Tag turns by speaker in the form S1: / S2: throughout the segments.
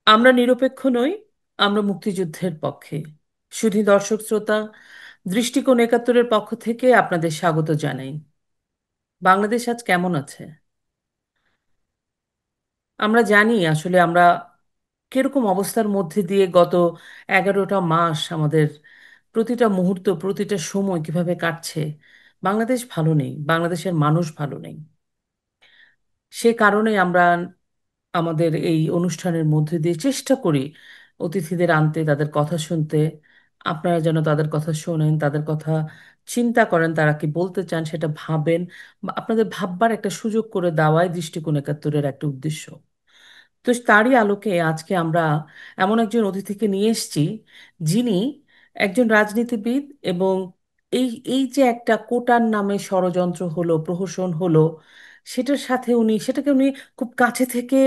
S1: আমরা নিরপেক্ষ নই। আমরা মুক্তিযুদ্ধের পক্ষে। শুধু দর্শক শ্রোতা, দৃষ্টিকোণ একাত্তরের পক্ষ থেকে আপনাদের স্বাগত জানাই। বাংলাদেশ আজ কেমন আছে? আমরা জানি আসলে আমরা কিরকম অবস্থার মধ্যে দিয়ে গত 11টা মাস আমাদের প্রতিটা মুহূর্ত প্রতিটা সময় কিভাবে কাটছে। বাংলাদেশ ভালো নেই, বাংলাদেশের মানুষ ভালো নেই। সে কারণে আমরা আমাদের এই অনুষ্ঠানের মধ্যে দিয়ে চেষ্টা করি অতিথিদের আনতে, তাদের কথা শুনতে। আপনারা যেন তাদের কথা শোনেন, তাদের কথা চিন্তা করেন, তারা কি বলতে চান সেটা ভাবেন, বা আপনাদের ভাববার একটা সুযোগ করে দেওয়াই দৃষ্টিকোণ একাত্তরের একটা উদ্দেশ্য। তো তারই আলোকে আজকে আমরা এমন একজন অতিথিকে নিয়ে এসেছি, যিনি একজন রাজনীতিবিদ, এবং এই এই যে একটা কোটার নামে ষড়যন্ত্র হলো, প্রহসন হলো, সেটাকে উনি খুব কাছে থেকে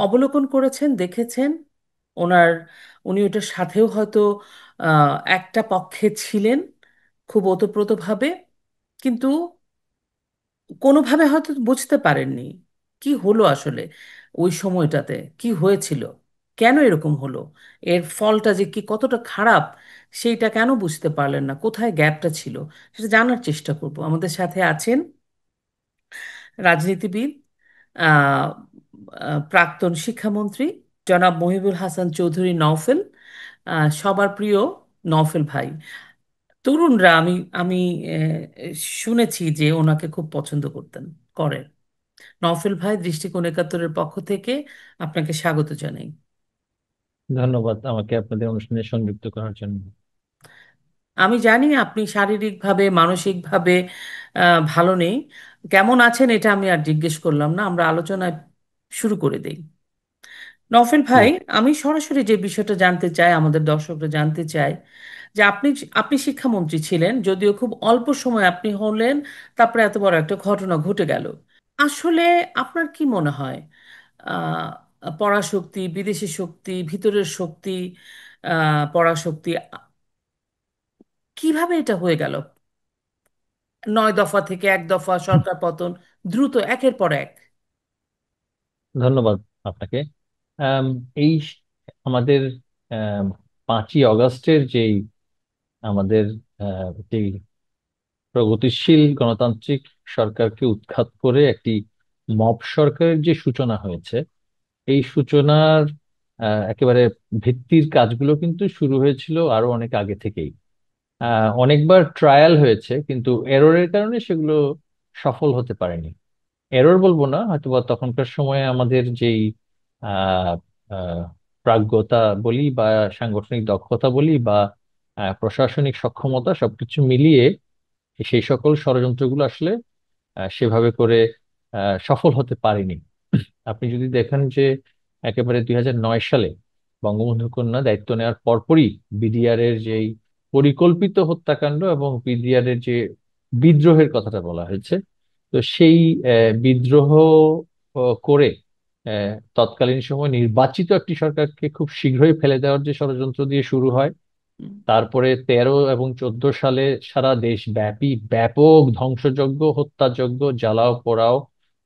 S1: অবলোকন করেছেন, দেখেছেন। ওনার উনি ওটার সাথেও হয়তো একটা পক্ষে ছিলেন খুব ওতপ্রোতভাবে, কিন্তু কোনোভাবে হয়তো বুঝতে পারেননি কি হলো আসলে, ওই সময়টাতে কি হয়েছিল, কেন এরকম হলো, এর ফলটা যে কি কতটা খারাপ সেইটা কেন বুঝতে পারলেন না, কোথায় গ্যাপটা ছিল, সেটা জানার চেষ্টা করব। আমাদের সাথে আছেন রাজনীতিবিদ, আহ, প্রাক্তন শিক্ষামন্ত্রী জনাব মহিবুল হাসান চৌধুরী নওফেল। সবার প্রিয় নওফেল ভাই। তরুণরা আমি আমি শুনেছি যে ওনাকে খুব পছন্দ করেন। নওফেল ভাই, দৃষ্টিকোণ একাত্তরের পক্ষ থেকে আপনাকে স্বাগত জানাই।
S2: ধন্যবাদ আমাকে আপনাদের অনুষ্ঠানে সংযুক্ত করার জন্য।
S1: আমি জানি আপনি শারীরিকভাবে মানসিকভাবে ভালো নেই। কেমন আছেন এটা আমি আর জিজ্ঞেস করলাম না, আমরা আলোচনায় শুরু করে দেই। নওফেল ভাই,
S2: ঠিক।
S1: আমি সরাসরি যে বিষয়টা জানতে চাই, আমাদের দর্শকরা জানতে চায় যে আপনি আপনি শিক্ষামন্ত্রী ছিলেন, যদিও খুব অল্প সময় আপনি হলেন, তারপরে এত বড় একটা ঘটনা ঘটে গেল। আসলে আপনার কি মনে হয়, পরাশক্তি, বিদেশি শক্তি, ভিতরের শক্তি, পরাশক্তি, কিভাবে এটা হয়ে গেল? 9 দফা থেকে 1 দফা সরকার পতন, দ্রুত একের পর এক।
S2: ধন্যবাদ আপনাকে। আম, এই আমাদের 5ই অগস্টের যেই আমাদের যেই প্রগতিশীল গণতান্ত্রিক সরকারকে উৎখাত করে একটি মব সরকারের যে সূচনা হয়েছে, এই সূচনার একেবারে ভিত্তির কাজগুলো কিন্তু শুরু হয়েছিল আরো অনেক আগে থেকেই। অনেকবার ট্রায়াল হয়েছে, কিন্তু এররের কারণে সেগুলো সফল হতে পারেনি। এরর বলবো না, হয়তোবা তখনকার সময়ে আমাদের যেই আহ আহ, প্রাজ্ঞতা বলি বা সাংগঠনিক দক্ষতা বলি বা প্রশাসনিক সক্ষমতা, সবকিছু মিলিয়ে সেই সকল ষড়যন্ত্রগুলো আসলে সেভাবে করে সফল হতে পারেনি। আপনি যদি দেখেন যে একেবারে 2009 সালে বঙ্গবন্ধু কন্যা দায়িত্ব নেওয়ার পরপরই বিডিআর এর যেই পরিকল্পিত হত্যাকাণ্ড এবং বিডিআর এর যে বিদ্রোহের কথাটা বলা হয়েছে, তো সেই বিদ্রোহ করে তৎকালীন সময় নির্বাচিত একটি সরকারকে খুব শীঘ্রই ফেলে দেওয়ার যে ষড়যন্ত্র দিয়ে শুরু হয়।
S1: হুম।
S2: তারপরে 13 এবং 14 সালে সারা দেশব্যাপী ব্যাপক ধ্বংসযজ্ঞ, হত্যাযজ্ঞ, জ্বালাও পোড়াও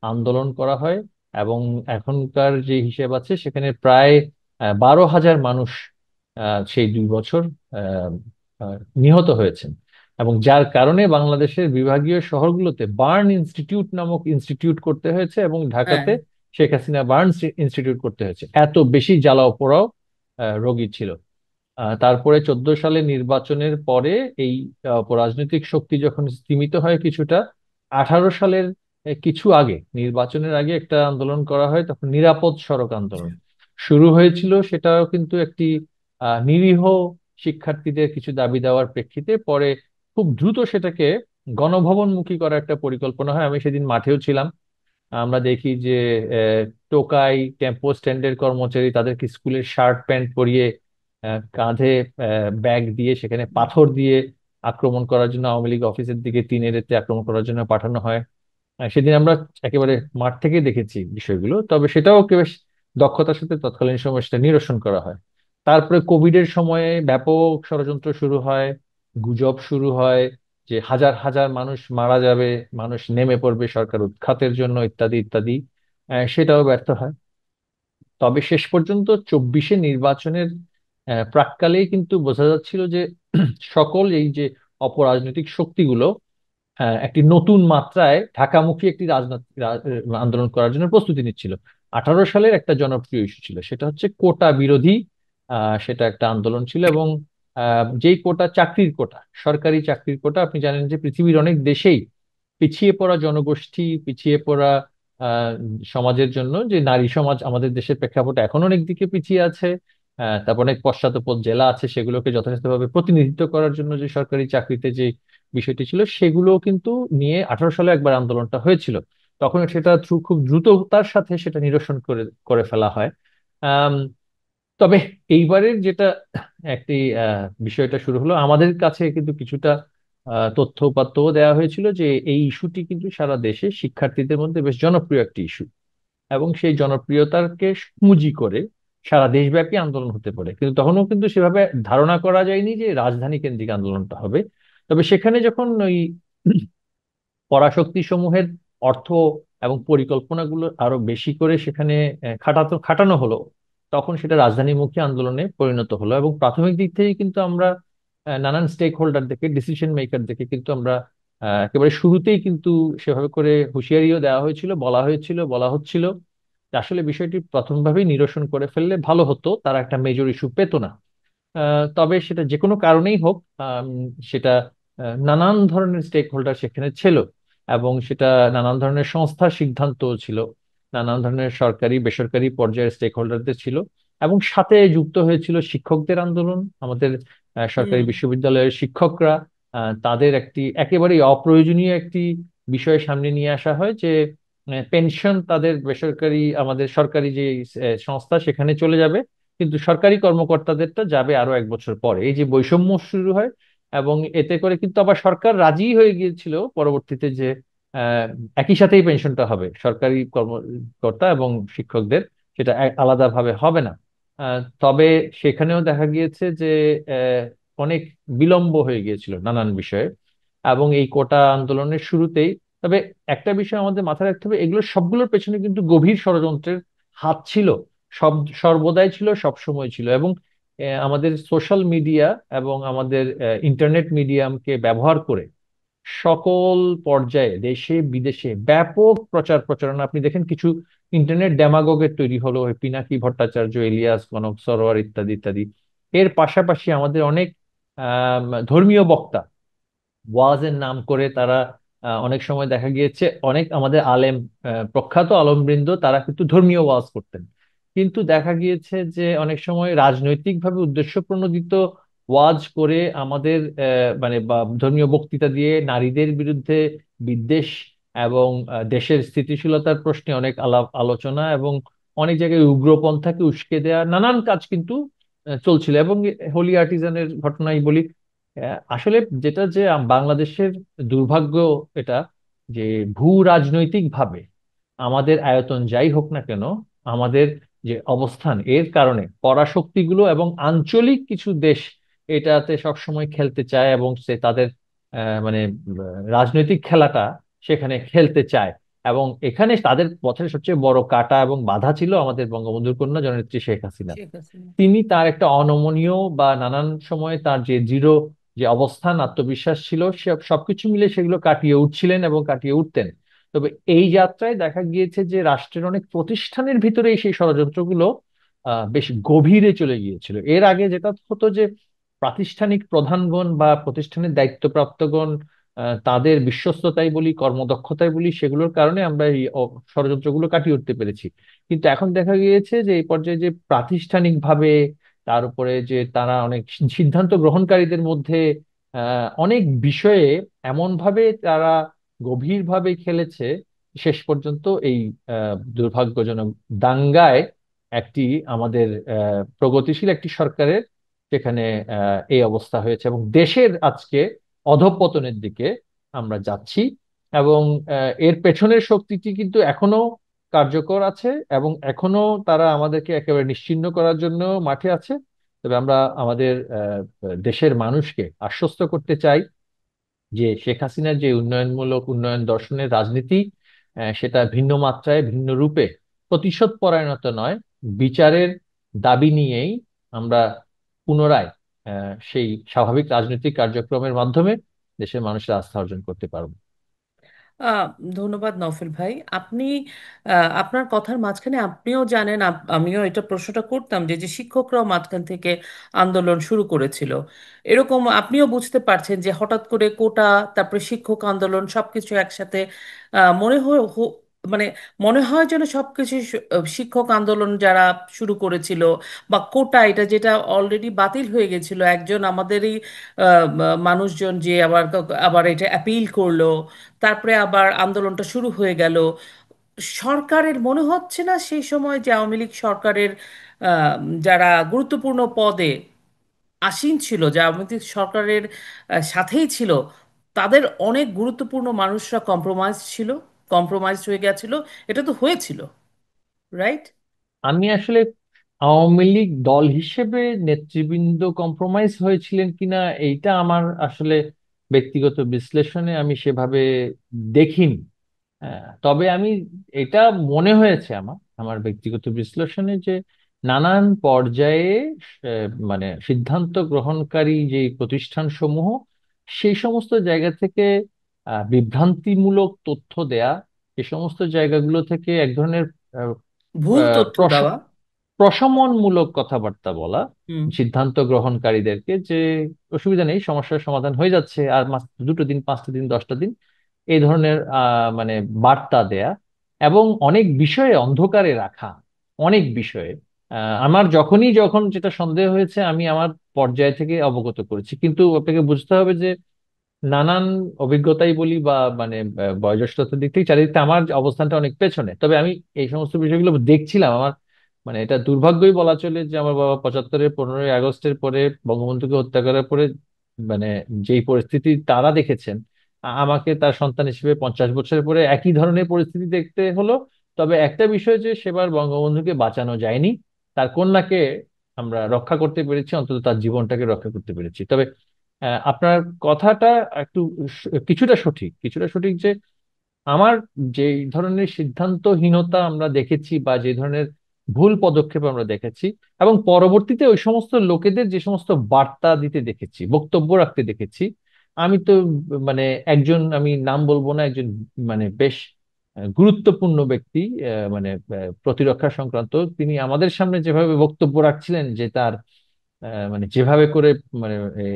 S2: আন্দোলন করা হয়। এবং এখনকার যে হিসেব আছে সেখানে প্রায় 12,000 মানুষ সেই 2 বছর আহ, আহ, নিহত হয়েছেন। এবং যার কারণে বাংলাদেশের বিভাগীয় শহরগুলোতে বার্ন ইনস্টিটিউট নামক ইনস্টিটিউট করতে হয়েছে এবং
S1: হ্যাঁ।
S2: ঢাকাতে শেখ হাসিনা বার্ন ইনস্টিটিউট করতে হয়েছে, এত বেশি জ্বালাও পোড়াও রোগী ছিল। তারপরে 14 সালে নির্বাচনের পরে এই রাজনৈতিক শক্তি যখন স্তিমিত হয় কিছুটা, 18 সালের কিছু আগে, নির্বাচনের আগে একটা আন্দোলন করা হয়, তখন নিরাপদ সড়ক আন্দোলন শুরু হয়েছিল। সেটাও কিন্তু একটি নিরীহ শিক্ষার্থীদের কিছু দাবি দেওয়ার প্রেক্ষিতে পরে খুব দ্রুত সেটাকে গণভবনমুখী করার একটা পরিকল্পনা হয়। আমি সেদিন মাঠেও ছিলাম। আমরা দেখি যে টোকাই টেম্পো স্ট্যান্ডের কর্মচারী তাদেরকে স্কুলের শার্ট প্যান্ট পরিয়ে কাঁধে ব্যাগ দিয়ে সেখানে পাথর দিয়ে আক্রমণ করার জন্য, আওয়ামী লীগ অফিসের দিকে তিনের এতে আক্রমণ করার জন্য পাঠানো হয়। সেদিন আমরা একেবারে মাঠ থেকে দেখেছি বিষয়গুলো, তবে সেটাও বেশ দক্ষতার সাথে তৎকালীন সময় সেটা নিরসন করা হয়। তারপরে কোভিডের সময়ে ব্যাপক ষড়যন্ত্র শুরু হয়, গুজব শুরু হয় যে হাজার হাজার মানুষ মারা যাবে, মানুষ নেমে পড়বে সরকার উৎখাতের জন্য, ইত্যাদি ইত্যাদি। সেটাও ব্যর্থ হয়। তবে শেষ পর্যন্ত 24-এ নির্বাচনের প্রাক্কালেই কিন্তু বোঝা যাচ্ছিল যে সকল এই যে অপরাজনৈতিক শক্তিগুলো একটি নতুন মাত্রায় ঢাকামুখী একটি রাজনৈতিক আন্দোলন করার জন্য প্রস্তুতি নিচ্ছিল। 18 সালের একটা জনপ্রিয় ইস্যু ছিল, সেটা হচ্ছে কোটা বিরোধী। সেটা একটা আন্দোলন ছিল, এবং যেই কোটা, চাকরির কোটা, সরকারি চাকরির কোটা। আপনি জানেন যে পৃথিবীর অনেক দেশেই পিছিয়ে পড়া জনগোষ্ঠী, পিছিয়ে পড়া আহ, সমাজের জন্য, যে নারী সমাজ আমাদের দেশের প্রেক্ষাপটে এখন অনেক দিকে পিছিয়ে আছে, তারপর অনেক পশ্চাৎপদ জেলা আছে, সেগুলোকে যথাযথভাবে প্রতিনিধিত্ব করার জন্য যে সরকারি চাকরিতে যে বিষয়টি ছিল, সেগুলো কিন্তু নিয়ে 18 সালে একবার আন্দোলনটা হয়েছিল। তখন সেটা খুব দ্রুততার সাথে সেটা নিরসন করে করে ফেলা হয়। আম, তবে এইবারের যেটা একটি বিষয়টা শুরু হলো, আমাদের কাছে কিন্তু কিছুটা তথ্য উপাত্তও দেওয়া হয়েছিল যে এই ইস্যুটি কিন্তু সারা দেশে শিক্ষার্থীদের মধ্যে বেশ জনপ্রিয় একটি ইস্যু, এবং সেই জনপ্রিয়তাকে পুঁজি করে সারা দেশব্যাপী আন্দোলন হতে পারে। কিন্তু তখনও কিন্তু সেভাবে ধারণা করা যায়নি যে রাজধানী কেন্দ্রিক আন্দোলনটা হবে। তবে সেখানে যখন ওই পরাশক্তি সমূহের অর্থ এবং পরিকল্পনাগুলো আরো বেশি করে সেখানে খাটানো হলো, তখন সেটা রাজধানীমুখী আন্দোলনে পরিণত হলো। এবং প্রাথমিক দিক থেকেই কিন্তু আমরা নানান স্টেক হোল্ডার থেকে, ডিসিশন মেকার থেকে কিন্তু আমরা একেবারে শুরুতেই কিন্তু সেভাবে করে হুঁশিয়ারিও দেওয়া হয়েছিল, বলা হচ্ছিল যে আসলে বিষয়টি প্রথমভাবেই নিরসন করে ফেললে ভালো হতো, তারা একটা মেজর ইস্যু পেতো না। তবে সেটা যে কোনো কারণেই হোক, সেটা নানান ধরনের স্টেক হোল্ডার সেখানে ছিল, এবং সেটা নানান ধরনের সংস্থার সিদ্ধান্ত ছিল, নানান ধরনের সরকারি বেসরকারি পর্যায়ের স্টেক হোল্ডারদের ছিল, এবং সাথে যুক্ত হয়েছিল শিক্ষকদের আন্দোলন। আমাদের সরকারি
S1: হুম।
S2: বিশ্ববিদ্যালয়ের শিক্ষকরা, তাদের একটি একেবারেই অপ্রয়োজনীয় একটি বিষয় সামনে নিয়ে আসা হয় যে পেনশন তাদের বেসরকারি, আমাদের সরকারি যে সংস্থা সেখানে চলে যাবে, কিন্তু সরকারি কর্মকর্তাদেরটা যাবে আরো 1 বছর পরে। এই যে বৈষম্য শুরু হয়, এবং এতে করে কিন্তু আবার সরকার রাজি হয়ে গিয়েছিল পরবর্তীতে যে আহ, একই সাথেই পেনশনটা হবে সরকারি কর্মকর্তা এবং শিক্ষকদের, সেটা আলাদাভাবে হবে না। তবে সেখানেও দেখা গিয়েছে যে অনেক বিলম্ব হয়ে গিয়েছিল নানান বিষয়ে, এবং এই কোটা আন্দোলনের শুরুতেই। তবে একটা বিষয় আমাদের মাথায় রাখতে হবে, এগুলো সবগুলোর পেছনে কিন্তু গভীর ষড়যন্ত্রের হাত ছিল, সব সর্বদাই ছিল, সব সময় ছিল। এবং আমাদের সোশ্যাল মিডিয়া এবং আমাদের ইন্টারনেট মিডিয়ামকে ব্যবহার করে সকল পর্যায়ে দেশে বিদেশে ব্যাপক প্রচার প্রচারণা, আপনি দেখেন কিছু ইন্টারনেট ড্যামাগগের তৈরি হলো, ওই পিনাকি ভট্টাচার্য, ইলিয়াস কনক সরোয়ার ইত্যাদি ইত্যাদি। এর পাশাপাশি আমাদের অনেক ধর্মীয় বক্তা, ওয়াজের নাম করে তারা অনেক সময় দেখা গিয়েছে, অনেক আমাদের আলেম, প্রখ্যাত আলেমবৃন্দ, তারা কিন্তু ধর্মীয় ওয়াজ করতেন। কিন্তু দেখা গিয়েছে যে অনেক সময় রাজনৈতিকভাবে উদ্দেশ্য প্রণোদিত ওয়াজ করে আমাদের মানে বা ধর্মীয় বক্তৃতা দিয়ে নারীদের বিরুদ্ধে বিদ্বেষ এবং দেশের স্থিতিশীলতার প্রশ্নে অনেক আলাপ আলোচনা, এবং অনেক জায়গায় উগ্রপন্থাকে উস্কে দেওয়া নানান কাজ কিন্তু চলছিল। এবং হোলি আর্টিজানের ঘটনাই বলি, আসলে যেটা যে বাংলাদেশের দুর্ভাগ্য এটা, যে ভূ রাজনৈতিক ভাবে আমাদের আয়তন যাই হোক না কেন, আমাদের যে অবস্থান, এর কারণে পরাশক্তিগুলো এবং আঞ্চলিক কিছু দেশ এটাতে সবসময় খেলতে চায়, এবং সে তাদের মানে রাজনৈতিক খেলাটা সেখানে খেলতে চায়। এবং এখানে তাদের পথের সবচেয়ে বড় কাঁটা এবং বাধা ছিল আমাদের বঙ্গবন্ধুর কন্যা জননেত্রী শেখ হাসিনা।
S1: ঠিক আছে।
S2: তিনি তার একটা অনমনীয় বা নানান সময় তার যে দৃঢ় যে অবস্থান, আত্মবিশ্বাস ছিল, সে সবকিছু মিলে সেগুলো কাটিয়ে উঠছিলেন এবং কাটিয়ে উঠতেন। তবে এই যাত্রায় দেখা গিয়েছে যে রাষ্ট্রের অনেক প্রতিষ্ঠানের ভিতরে সেই ষড়যন্ত্রগুলো বেশ গভীরে চলে গিয়েছিল। এর আগে যেটা হতো যে প্রাতিষ্ঠানিক প্রধানগণ বা প্রতিষ্ঠানের দায়িত্বপ্রাপ্তগণ, তাদের বিশ্বস্ততাই বলি, কর্মদক্ষতাই বলি, সেগুলোর কারণে আমরা এই ষড়যন্ত্রগুলো কাটিয়ে উঠতে পেরেছি। কিন্তু এখন দেখা গিয়েছে যে এই পর্যায়ে যে প্রাতিষ্ঠানিক ভাবে, তার উপরে যে তারা অনেক সিদ্ধান্ত গ্রহণকারীদের মধ্যে অনেক বিষয়ে এমন ভাবে তারা গভীরভাবে খেলেছে, শেষ পর্যন্ত এই দুর্ভাগ্যজনক দাঙ্গায় একটি আমাদের প্রগতিশীল একটি সরকারের সেখানে এই অবস্থা হয়েছে, এবং দেশের আজকে অধঃপতনের দিকে আমরা যাচ্ছি। এবং এর পেছনের শক্তিটি কিন্তু এখনো কার্যকর আছে, এবং এখনো তারা আমাদেরকে একেবারে নিশ্চিহ্ন করার জন্য মাঠে আছে। তবে আমরা আমাদের দেশের মানুষকে আশ্বস্ত করতে চাই যে শেখ হাসিনার যে উন্নয়নমূলক উন্নয়ন দর্শনের রাজনীতি, সেটা ভিন্ন মাত্রায় ভিন্ন রূপে প্রতিশোধ পরায়ণতা নয়, বিচারের দাবি নিয়েই আমরা পুনরায় সেই স্বাভাবিক রাজনৈতিক কার্যক্রমের মাধ্যমে দেশের মানুষের আস্থা অর্জন করতে পারবো।
S1: আহ, ধন্যবাদ নফেল ভাই। আপনি আপনার কথার মাঝখানে আপনিও জানেন, আমিও এটা প্রশ্নটা করতাম যে যে শিক্ষকরাও মাঝখান থেকে আন্দোলন শুরু করেছিল, এরকম আপনিও বুঝতে পারছেন যে হঠাৎ করে কোটা, তারপরে শিক্ষক আন্দোলন সবকিছু একসাথে মনে হয় মানে মনে হয় যেন সবকিছু শিক্ষক আন্দোলন যারা শুরু করেছিল বা কোটা, এটা যেটা অলরেডি বাতিল হয়ে গেছিল, একজন আমাদেরই মানুষজন যে আবার আবার এটা অ্যাপিল করলো, তারপরে আবার আন্দোলনটা শুরু হয়ে গেল। সরকারের মনে হচ্ছে না সেই সময় যে আওয়ামী লীগ সরকারের আহ, যারা গুরুত্বপূর্ণ পদে আসীন ছিল, যা আওয়ামী লীগ সরকারের সাথেই ছিল, তাদের অনেক গুরুত্বপূর্ণ মানুষরা কম্প্রোমাইজ হয়ে গেছিল। এটা তো হয়েছিল, রাইট?
S2: আমি আসলে আওয়ামী লীগ দল হিসেবে নেতৃবৃন্দ কম্প্রোমাইজ হয়েছিলেন কিনা এইটা আমার আসলে ব্যক্তিগত বিশ্লেষণে আমি সেভাবে দেখিনি। তবে আমি এটা মনে হয়েছে আমার আমার ব্যক্তিগত বিশ্লেষণে যে নানান পর্যায়ে মানে সিদ্ধান্ত গ্রহণকারী যে প্রতিষ্ঠান সমূহ সেই সমস্ত জায়গা থেকে বিভ্রান্তিমূলক তথ্য দেয়া, এই সমস্ত জায়গাগুলো থেকে এক ধরনের আহ,
S1: ভুল
S2: আহ,
S1: তথ্য
S2: প্রশ-
S1: দেওয়া।
S2: প্রশমনমূলক কথাবার্তা বলা
S1: হুম।
S2: সিদ্ধান্ত গ্রহণকারীদেরকে, যে অসুবিধা নেই, সমস্যার সমাধান হয়ে যাচ্ছে, আর মাস 2টো দিন 5টা দিন 10টা দিন, এই ধরনের মানে বার্তা দেয়া, এবং অনেক বিষয়ে অন্ধকারে রাখা। অনেক বিষয়ে আমার যখন যেটা সন্দেহ হয়েছে আমি আমার পর্যায় থেকে অবগত করেছি, কিন্তু আপনাকে বুঝতে হবে যে নানান অভিজ্ঞতাই বলি বা মানে বয়োজ্যেষ্ঠতার দিক থেকে চারিদিকে আমার অবস্থানটা অনেক পেছনে, তবে আমি এই সমস্ত বিষয়গুলো দেখছিলাম। আমার মানে এটা দুর্ভাগ্যই বলা চলে যে আমার বাবা 75-এর 15ই আগস্টের পরে বঙ্গবন্ধুকে হত্যা করার পরে মানে যেই পরিস্থিতি তারা দেখেছেন, আমাকে তার সন্তান হিসেবে 50 বছরের পরে একই ধরনের পরিস্থিতি দেখতে হলো। তবে একটা বিষয় যে সেবার বঙ্গবন্ধুকে বাঁচানো যায়নি, তার কন্যাকে আমরা রক্ষা করতে পেরেছি, অন্তত তার জীবনটাকে রক্ষা করতে পেরেছি। তবে আপনার কথাটা একটু কিছুটা সঠিক যে আমার যে ধরনের সিদ্ধান্তহীনতা আমরা দেখেছি বা যে ধরনের ভুল পদক্ষেপ আমরা দেখেছি, এবং পরবর্তীতে ওই সমস্ত লোকেদের যে সমস্ত বার্তা দিতে দেখেছি, বক্তব্য রাখতে দেখেছি, আমি তো মানে একজন, আমি নাম বলবো না, একজন মানে বেশ গুরুত্বপূর্ণ ব্যক্তি, মানে প্রতিরক্ষা সংক্রান্ত, তিনি আমাদের সামনে যেভাবে বক্তব্য রাখছিলেন যে তার মানে যেভাবে করে মানে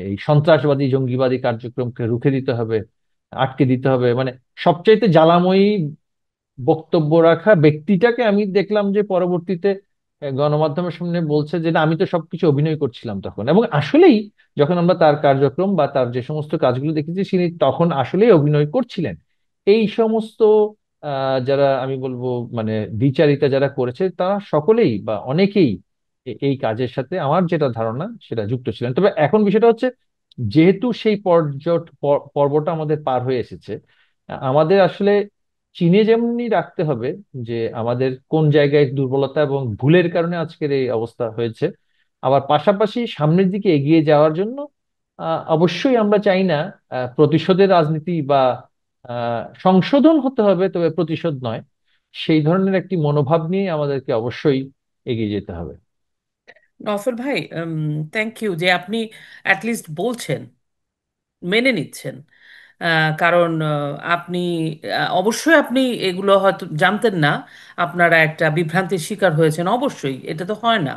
S2: এই সন্ত্রাসবাদী জঙ্গিবাদী কার্যক্রমকে রুখে দিতে হবে, আটকে দিতে হবে, মানে সবচাইতে জ্বালাময়ী বক্তব্য রাখা ব্যক্তিটাকে আমি দেখলাম যে পরবর্তীতে গণমাধ্যমের সামনে বলছে যে না, আমি তো সবকিছু অভিনয় করছিলাম তখন। এবং আসলেই যখন আমরা তার কার্যক্রম বা তার যে সমস্ত কাজগুলো দেখেছি, তিনি তখন আসলেই অভিনয় করছিলেন। এই সমস্ত যারা আমি বলবো মানে দ্বিচারিতা যারা করেছে তারা সকলেই বা অনেকেই এই কাজের সাথে আমার যেটা ধারণা সেটা যুক্ত ছিলেন। তবে এখন বিষয়টা হচ্ছে, যেহেতু সেই পর্বটা আমাদের পার হয়ে এসেছে, আমাদের আসলে চিনে যেমনি রাখতে হবে যে আমাদের কোন জায়গায় দুর্বলতা এবং ভুলের কারণে আজকের এই অবস্থা হয়েছে, আবার পাশাপাশি সামনের দিকে এগিয়ে যাওয়ার জন্য অবশ্যই আমরা চাই না প্রতিশোধের রাজনীতি বা সংশোধন হতে হবে, তবে প্রতিশোধ নয়, সেই ধরনের একটি মনোভাব নিয়ে আমাদেরকে অবশ্যই এগিয়ে যেতে হবে।
S1: নফল ভাই, থ্যাংক ইউ যে আপনি অ্যাটলিস্ট বলছেন, মেনে নিচ্ছেন। কারণ আপনি অবশ্যই আপনি এগুলো হয়তো জানতেন না, আপনারা একটা বিভ্রান্তির শিকার হয়েছেন, অবশ্যই এটা তো হয় না।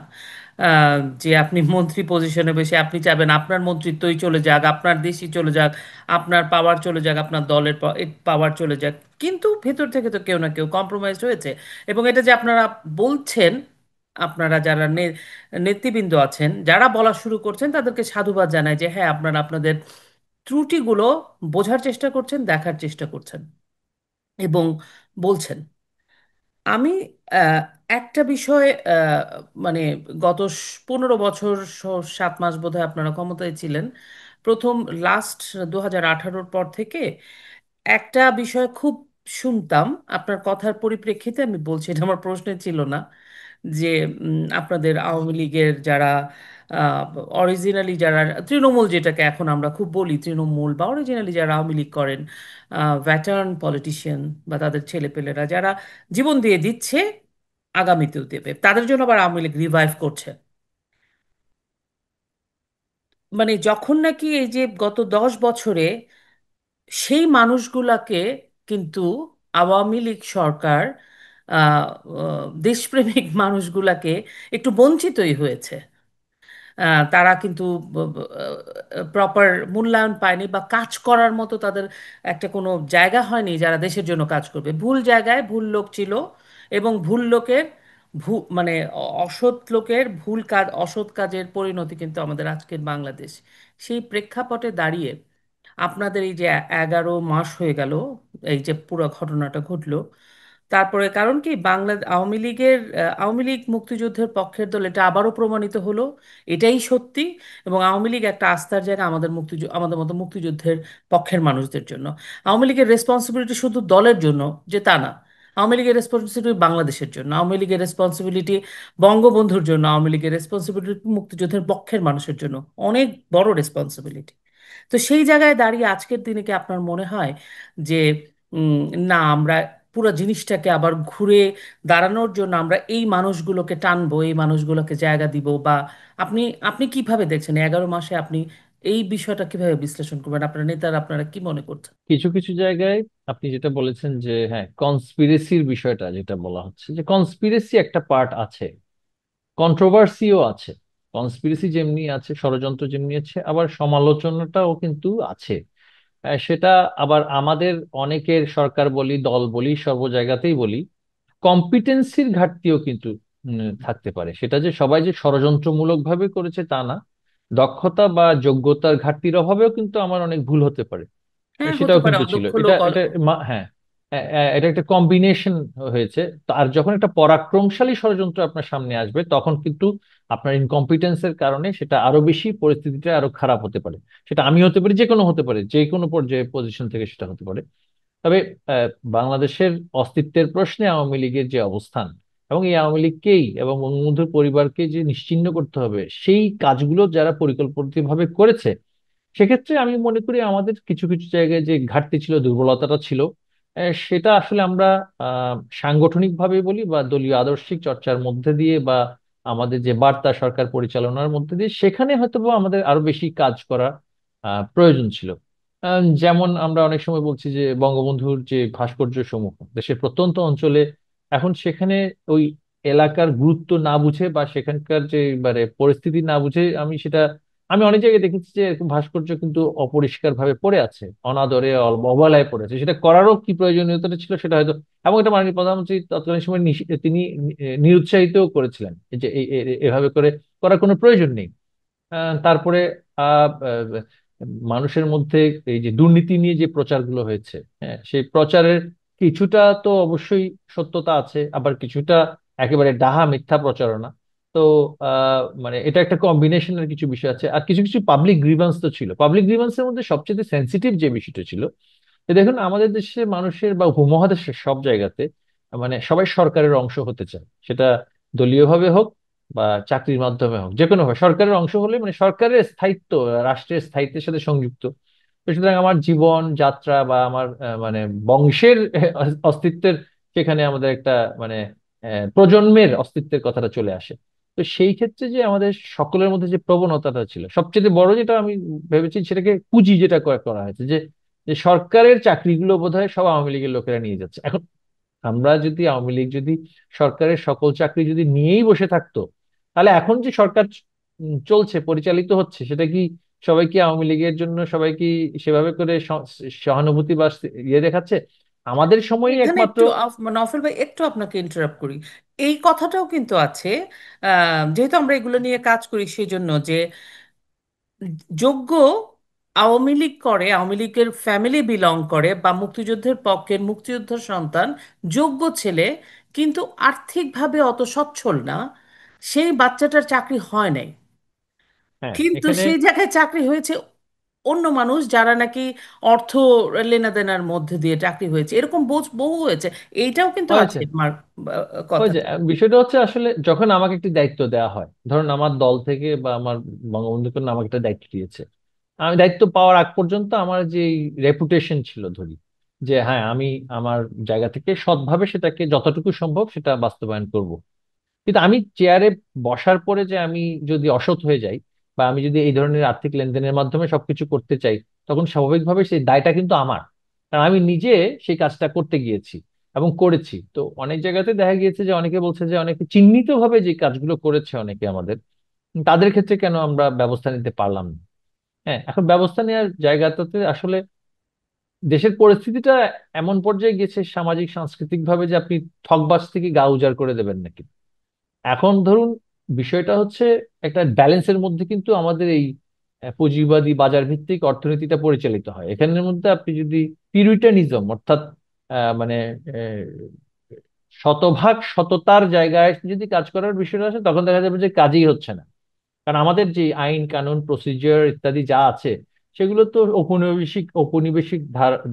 S1: যে আপনি মন্ত্রী পজিশনে বসে আপনি চাইবেন আপনার মন্ত্রিত্বই চলে যাক, আপনার দেশই চলে যাক, আপনার পাওয়ার চলে যাক, আপনার দলের পাওয়ার চলে যাক, কিন্তু ভেতর থেকে তো কেউ না কেউ কম্প্রোমাইজ হয়েছে। এবং এটা যে আপনারা বলছেন, আপনারা যারা নেতৃবৃন্দ আছেন যারা বলা শুরু করছেন, তাদেরকে সাধুবাদ জানায় যে হ্যাঁ, আপনারা আপনাদের ত্রুটিগুলো বোঝার চেষ্টা করছেন, দেখার চেষ্টা করছেন এবং বলছেন। আমি আহ, একটা বিষয় মানে গত 15 বছর 7 মাস বোধহয় আপনারা ক্ষমতায় ছিলেন, প্রথম লাস্ট 2018-র পর থেকে একটা বিষয় খুব শুনতাম। আপনার কথার পরিপ্রেক্ষিতে আমি বলছি, এটা আমার প্রশ্নে ছিল না, যে আপনাদের আওয়ামী লীগের যারা অরিজিনালি, যারা তৃণমূল যেটাকে এখন আমরা খুব বলি তৃণমূল, বা অরিজিনালি যারা আওয়ামী লীগ করেন, ভ্যাটার্ন পলিটিশিয়ান বা তাদের ছেলেপেলেরা যারা জীবন দিয়ে দিচ্ছে আগামীতেও দেবে। তাদের জন্য আবার আওয়ামী লীগ রিভাইভ করছে। মানে যখন নাকি এই যে গত 10 বছরে সেই মানুষগুলাকে কিন্তু আওয়ামী লীগ সরকার দেশপ্রেমিক মানুষগুলাকে একটু বঞ্চিতই হয়েছে। তারা কিন্তু প্রপার মূল্যায়ন পায়নি, বা কাজ করার মতো তাদের একটা কোনো জায়গা হয়নি যারা দেশের জন্য কাজ করবে। ভুল জায়গায় ভুল লোক ছিল, এবং ভুল লোকের মানে অসৎ লোকের ভুল কাজ, অসৎ কাজের পরিণতি কিন্তু আমাদের আজকের বাংলাদেশ। সেই প্রেক্ষাপটে দাঁড়িয়ে আপনাদের এই যে 11 মাস হয়ে গেল এই যে পুরো ঘটনাটা ঘটলো, তারপরে কারণ কি আওয়ামী লীগ মুক্তিযুদ্ধের পক্ষের দল, এটা আবারও প্রমাণিত হলো। এটাই সত্যি। এবং আওয়ামী লীগ একটা আস্থার জায়গা আমাদের মতো মুক্তিযুদ্ধের পক্ষের মানুষদের জন্য। আওয়ামী লীগের রেসপন্সিবিলিটি শুধু দলের জন্য যে তা না। আওয়ামী লীগের রেসপন্সিবিলিটি বাংলাদেশের জন্য, আওয়ামী লীগের রেসপন্সিবিলিটি বঙ্গবন্ধুর জন্য, আওয়ামী লীগের রেসপন্সিবিলিটি মুক্তিযুদ্ধের পক্ষের মানুষের জন্য। অনেক বড় রেসপন্সিবিলিটি। তো সেই জায়গায় দাঁড়িয়ে আজকের দিনে কি আপনার মনে হয় যে উম, না, আমরা পুরো জিনিসটাকে আবার ঘুরে দাঁড়ানোর জন্য আমরা এই মানুষগুলোকে টানবো, এই মানুষগুলোকে জায়গা দিব? বা আপনি আপনি কিভাবে দেখছেন 11 মাসে আপনি এই বিষয়টা কিভাবে বিশ্লেষণ করবেন? আপনার নেতারা আপনারা কি মনে করছেন?
S2: কিছু কিছু জায়গায় আপনি যেটা বলেছেন যে হ্যাঁ, কনস্পিরেসির বিষয়টা যেটা বলা হচ্ছে, যে কনস্পিরেসি একটা পার্ট আছে, কন্ট্রোভার্সিও আছে। কনস্পিরেসি যেমনি আছে, ষড়যন্ত্র যেমনি আছে, আবার সমালোচনাটাও কিন্তু আছে। সেটা আবার আমাদের অনেকের, সরকার বলি, দল বলি, সর্ব জায়গাতেই বলি, কম্পিটেন্সির ঘাটতিও কিন্তু থাকতে পারে। সেটা যে সবাই যে ষড়যন্ত্রমূলক ভাবে করেছে তা না, দক্ষতা বা যোগ্যতার ঘাটতির অভাবেও কিন্তু আমার অনেক ভুল হতে পারে।
S1: হ্যাঁ, হতে
S2: সেটাও
S1: পারে
S2: কিন্তু ছিল,
S1: অদক্ষ
S2: এটা
S1: লোক
S2: এটা হ্যাঁ, এটা একটা কম্বিনেশন হয়েছে। তো আর যখন একটা পরাক্রমশালী ষড়যন্ত্র আপনার সামনে আসবে, তখন কিন্তু আপনার ইনকম্পিটেন্সের কারণে সেটা আরো বেশি, পরিস্থিতিটা আরো খারাপ হতে পারে। সেটা আমি হতে পারি, যে কোনো হতে পারে, যে কোনো পর্যায়ে পজিশন থেকে সেটা হতে পারে। তবে আহ, বাংলাদেশের অস্তিত্বের প্রশ্নে আওয়ামী লীগের যে অবস্থান, এবং এই আওয়ামী লীগকেই এবং বঙ্গবন্ধুর পরিবারকে যে নিশ্চিহ্ন করতে হবে, সেই কাজগুলো যারা পরিকল্পিতভাবে করেছে, সেক্ষেত্রে আমি মনে করি আমাদের কিছু কিছু জায়গায় যে ঘাটতি ছিল, দুর্বলতাটা ছিল, সেটা আসলে আমরা সাংগঠনিকভাবে বলি বা দলীয় আদর্শিক চর্চার মধ্যে দিয়ে, বা আমাদের যে বার্তা সরকার পরিচালনার মধ্যে দিয়ে, সেখানে হয়তো বা আমাদের আরো বেশি কাজ করা প্রয়োজন ছিল। যেমন আমরা অনেক সময় বলছি যে বঙ্গবন্ধুর যে ভাস্কর্য সমূহ দেশের প্রত্যন্ত অঞ্চলে, এখন সেখানে ওই এলাকার গুরুত্ব না বুঝে বা সেখানকার যে মানে পরিস্থিতি না বুঝে, আমি অনেক জায়গায় দেখেছি যে এরকম ভাস্কর্য কিন্তু অপরিষ্কার ভাবে পড়ে আছে, অনাদরে অবহেলায় পড়ে আছে। সেটা করারও কি প্রয়োজনীয়তা ছিল সেটা হয়তো, এবং এটা মাননীয় প্রধানমন্ত্রী তৎকালীন সময় তিনি নিরুৎসাহিত করেছিলেন যে এভাবে করে করার কোনো প্রয়োজন নেই। তারপরে আহ, আহ, মানুষের মধ্যে এই যে দুর্নীতি নিয়ে যে প্রচারগুলো হয়েছে, হ্যাঁ, সেই প্রচারের কিছুটা তো অবশ্যই সত্যতা আছে, আবার কিছুটা একেবারে ডাহা মিথ্যা প্রচারণা। তো মানে এটা একটা কম্বিনেশনের কিছু বিষয় আছে। আর কিছু কিছু পাবলিক গ্রিভান্স তো ছিল। পাবলিক গ্রিভান্সের মধ্যে সবচেয়ে সেন্সিটিভ যে বিষয়টা ছিল, যে দেখুন আমাদের দেশে মানুষের বা উপমহাদেশের সব জায়গাতে মানে সবাই সরকারের অংশ হতে চায়। সেটা দলীয়ভাবে হোক বা চাকরির মাধ্যমে হোক, যে কোনো ভাবে সরকারের অংশ হলে মানে সরকারের স্থায়িত্ব, রাষ্ট্রের স্থায়িত্বের সাথে সংযুক্ত। তো সুতরাং আমার জীবন যাত্রা বা আমার মানে বংশের অস্তিত্বের, সেখানে আমাদের একটা মানে প্রজন্মের অস্তিত্বের কথাটা চলে আসে। তো সেই ক্ষেত্রে যে আমাদের সকলের মধ্যে যে প্রবণতাটা ছিল, সবচেয়ে বড় যেটা আমি ভেবেছি, সেটাকে পুঁজি যেটা করা হয়েছে, যে যে সরকারের চাকরিগুলো বোধহয় সব আওয়ামী লীগের লোকেরা নিয়ে যাচ্ছে। এখন আমরা যদি, আওয়ামী লীগ যদি সরকারের সকল চাকরি যদি নিয়েই বসে থাকতো, তাহলে এখন যে সরকার চলছে, পরিচালিত হচ্ছে, সেটা কি সবাই কি আওয়ামী লীগের জন্য সবাই কি সেভাবে করে সহানুভূতি বা ইয়ে দেখাচ্ছে? আমাদের সময়ই
S1: এখানে
S2: একমাত্র।
S1: একটু নফল ভাই, একটু আপনাকে ইন্টারাপ্ট করি। এই কথাটাও কিন্তু আছে, যেহেতু আমরা এগুলো নিয়ে কাজ করি, সেই জন্য যে যোগ্য আওয়ামী লীগ করে, আওয়ামী লীগের ফ্যামিলি বিলং করে, বা মুক্তিযুদ্ধের পক্ষের মুক্তিযোদ্ধার সন্তান, যোগ্য ছেলে, কিন্তু আর্থিকভাবে অত সচ্ছল না, সেই বাচ্চাটার চাকরি হয় নাই।
S2: হ্যাঁ,
S1: কিন্তু
S2: এখানে
S1: সেই জায়গায় চাকরি হয়েছে অন্য মানুষ যারা নাকি অর্থ লেনাদেনার মধ্যে দিয়ে চাকরি হয়েছে, এরকম বহু হয়েছে। এইটাও কিন্তু আছে
S2: হয়েছে।
S1: আমার
S2: ওই যে
S1: কথাতে।
S2: বিষয়টা হচ্ছে আসলে, যখন আমাকে একটি দায়িত্ব দেওয়া হয়, ধরুন আমার দল থেকে বা আমার বঙ্গবন্ধু কন্যা আমাকে একটা দায়িত্ব দিয়েছে, আমি দায়িত্ব পাওয়ার আগ পর্যন্ত আমার যে রেপুটেশন ছিল, ধরি যে হ্যাঁ আমি আমার জায়গা থেকে সৎভাবে সেটাকে যতটুকু সম্ভব সেটা বাস্তবায়ন করব। কিন্তু আমি চেয়ারে বসার পরে যে আমি যদি অসৎ হয়ে যাই, বা আমি যদি এই ধরনের আর্থিক লেনদেনের মাধ্যমে সবকিছু করতে চাই, তখন স্বাভাবিকভাবে সেই দায়টা কিন্তু আমার, কারণ আমি নিজে সেই কাজটা করতে গিয়েছি এবং করেছি। তো অনেক জায়গাতে দেখা গিয়েছে যে অনেকে বলছে যে অনেকে চিহ্নিত ভাবে যে কাজগুলো করেছে অনেকে আমাদের, তাদের ক্ষেত্রে কেন আমরা ব্যবস্থা নিতে পারলাম না। হ্যাঁ, এখন ব্যবস্থা নেওয়ার জায়গাটাতে আসলে দেশের পরিস্থিতিটা এমন পর্যায়ে গেছে সামাজিক সাংস্কৃতিক ভাবে যে আপনি ঠকবাজ থেকে গা উজাড় করে দেবেন নাকি। এখন ধরুন, বিষয়টা হচ্ছে একটা ব্যালেন্সের মধ্যে কিন্তু আমাদের এই পুঁজিবাদী বাজার ভিত্তিক অর্থনীতিটা পরিচালিত হয়। এখানের মধ্যে আপনি যদি পিউরিটানিজম অর্থাৎ মানে শতভাগ সততার জায়গায় যদি কাজ করার বিষয়টা আসে, তখন দেখা যাবে যে কাজই হচ্ছে না। কারণ আমাদের যে আইন কানুন প্রসিজিওর ইত্যাদি যা আছে, সেগুলো তো ঔপনিবেশিক ঔপনিবেশিক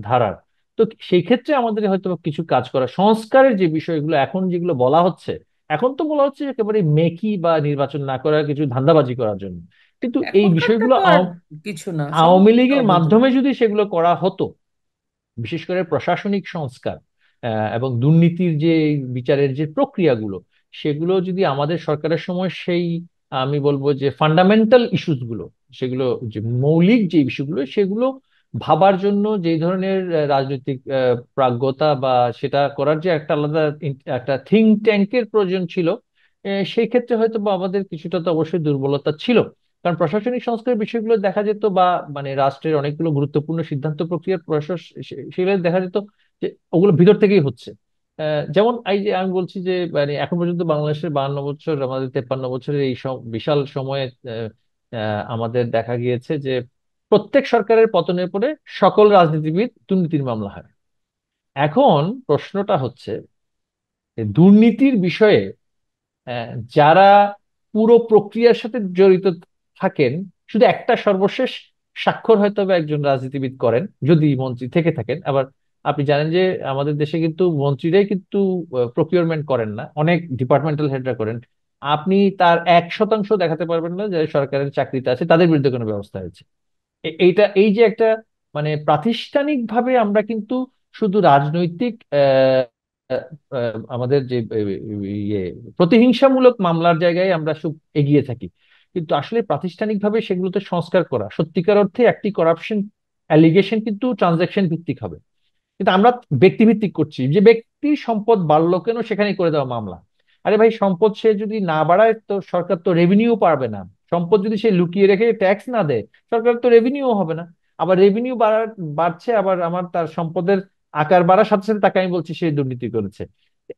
S2: ধারার। তো সেই ক্ষেত্রে আমাদের হয়তো কিছু কাজ করা, সংস্কারের যে বিষয়গুলো এখন যেগুলো বলা হচ্ছে, এখন তো বলা হচ্ছে একেবারে মেকি বা নির্বাচন না করার কিছু ধান্দাবাজি করার জন্য। কিন্তু এই
S1: এখনকারটা
S2: বিষয়গুলো
S1: তো আর কিছু না,
S2: আওয়ামী
S1: সমস্ত
S2: লীগের
S1: অবৈধ।
S2: মাধ্যমে যদি সেগুলো করা হতো, বিশেষ করে প্রশাসনিক সংস্কার এবং দুর্নীতির যে বিচারের যে প্রক্রিয়াগুলো, সেগুলো যদি আমাদের সরকারের সময় সেই, আমি বলবো যে ফান্ডামেন্টাল ইস্যুস গুলো, সেগুলো যে মৌলিক যে ইস্যুগুলো, সেগুলো ভাবার জন্য যে ধরনের রাজনৈতিক প্রাজ্ঞতা বা সেটা করার যে একটা আলাদা একটা থিঙ্ক ট্যাঙ্কের প্রয়োজন ছিল, সেই ক্ষেত্রে হয়তো বা আমাদের কিছুটা তো অবশ্যই দুর্বলতা ছিল। কারণ প্রশাসনিক সংস্কারের বিষয়গুলো দেখা যেত, বা মানে রাষ্ট্রের অনেকগুলো গুরুত্বপূর্ণ সিদ্ধান্ত প্রক্রিয়ার সেগুলো দেখা যেত যে ওগুলো ভিতর থেকেই হচ্ছে। যেমন এই যে আমি বলছি যে মানে এখন পর্যন্ত বাংলাদেশের 52 বছর, আমাদের 53 বছরের এই সব বিশাল সময়ে আমাদের দেখা গিয়েছে যে প্রত্যেক সরকারের পতনের পরে সকল রাজনীতিবিদ দুর্নীতির মামলা হয়। এখন প্রশ্নটা হচ্ছে যে দুর্নীতির বিষয়ে যারা পুরো প্রক্রিয়ার সাথে জড়িত থাকেন, শুধু একটা সর্বশেষ স্বাক্ষর হয়তো বা একজন রাজনীতিবিদ করেন যদি মন্ত্রী থেকে থাকেন। আবার আপনি জানেন যে আমাদের দেশে কিন্তু মন্ত্রীরাই কিন্তু প্রকিউরমেন্ট করেন না, অনেক ডিপার্টমেন্টাল হেডরা করেন। আপনি তার 1% দেখাতে পারবেন না যে সরকারের চাকরিতে আছে তাদের বিরুদ্ধে কোনো ব্যবস্থা হয়েছে। এইটা এই যে একটা মানে প্রাতিষ্ঠানিক ভাবে আমরা কিন্তু শুধু রাজনৈতিক আমাদের যে ইয়ে প্রতিহিংসামূলক মামলার জায়গায় আমরা সব এগিয়ে থাকি, কিন্তু আসলে প্রাতিষ্ঠানিকভাবে সেগুলোতে সংস্কার করা, সত্যিকার অর্থে একটি করাপশন অ্যালিগেশন কিন্তু ট্রানজাকশন ভিত্তিক হবে। কিন্তু আমরা ব্যক্তি ভিত্তিক করছি, যে ব্যক্তি সম্পদ বাড়লো কেন সেখানেই করে দেওয়া মামলা। আরে ভাই, সম্পদ সে যদি না বাড়ায় তো সরকার তো রেভিনিউ পারবে না। সম্পদ যদি সে লুকিয়ে রেখে ট্যাক্স না দেয়, সরকার তো রেভিনিউ হবে না। আবার রেভিনিউ বাড়ছে, আবার আমার তার সম্পদের আকার বাড়ার সাথে সাথে তাকে আমি বলছি সে দুর্নীতি করেছে।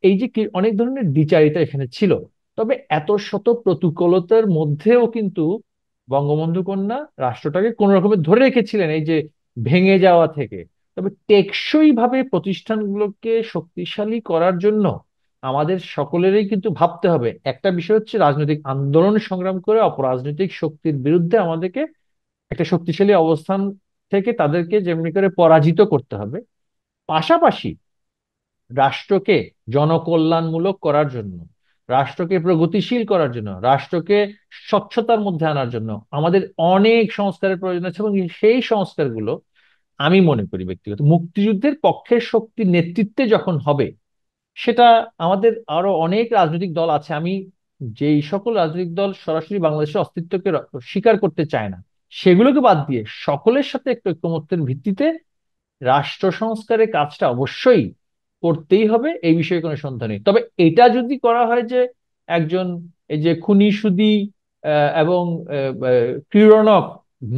S2: এই যে অনেক ধরনের দ্বিচারিতা এখানে ছিল। তবে এত শত প্রতিকূলতার মধ্যেও কিন্তু বঙ্গবন্ধু কন্যা রাষ্ট্রটাকে কোন রকমে ধরে রেখেছিলেন, এই যে ভেঙে যাওয়া থেকে। তবে টেকসই ভাবে প্রতিষ্ঠানগুলোকে শক্তিশালী করার জন্য আমাদের সকলেরই কিন্তু ভাবতে হবে। একটা বিষয় হচ্ছে রাজনৈতিক আন্দোলন সংগ্রাম করে অপরাজনৈতিক শক্তির বিরুদ্ধে আমাদেরকে একটা শক্তিশালী অবস্থান থেকে তাদেরকে যেমনি করে পরাজিত করতে হবে। পাশাপাশি রাষ্ট্রকে জনকল্যাণমূলক করার জন্য, রাষ্ট্রকে প্রগতিশীল করার জন্য, রাষ্ট্রকে স্বচ্ছতার মধ্যে আনার জন্য আমাদের অনেক সংস্কারের প্রয়োজন আছে। এবং সেই সংস্কারগুলো আমি মনে করি ব্যক্তিগত মুক্তিযুদ্ধের পক্ষের শক্তির নেতৃত্বে যখন হবে, সেটা আমাদের আরো অনেক রাজনৈতিক দল আছে, আমি যেই সকল রাজনৈতিক দল সরাসরি বাংলাদেশের অস্তিত্বকে স্বীকার করতে চায় না, সেগুলোকে বাদ দিয়ে সকলের সাথে একটা ঐকমত্যের ভিত্তিতে রাষ্ট্র সংস্কারের কাজটা অবশ্যই করতেই হবে, এই বিষয়ে কোনো সন্দেহ নেই। তবে এটা যদি করা হয় যে একজন এই যে খুনি সুদি এবং ক্রীড়নক,